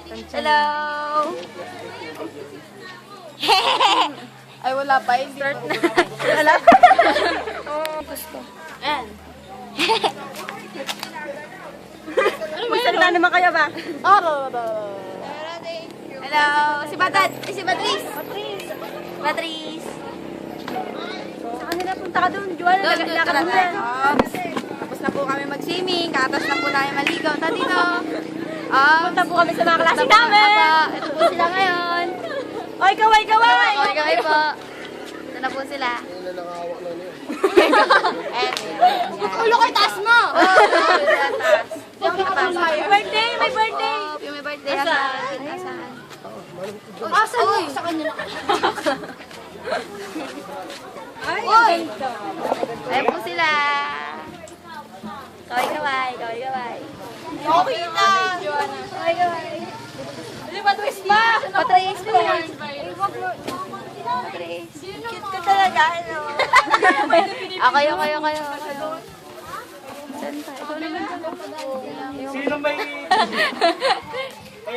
Hello! Ay, wala pa. Hindi Start na. Wala pa. Gusto. Ayan. Magsalita naman kayo ba? Hello! Si Batat! Si Patrice! Patrice. Sa kanila punta ka doon. Juan, Doon, lakad mo tara, yan. Tapos na po kami mag-swimming. Katas na po tayo maligaw. Ta dito. Punta po kami sa mga klase namin. Ito po sila ngayon. Oy, kaway, kaway! Okay, kaway po. Ito na po sila. Ulo ko, taas mo! Birthday, may birthday. Yung may birthday. Asan? Asan? Sa kanya na. Uy! Ayan po sila. Kaway, kaway. Kaway, kaway. Okay na. Kaway, kaway. Hindi ba twist pa? Patrice po. Patrice. Cute ka talaga, ano? Kayo. Saan tayo? Ikaw naman. Sino may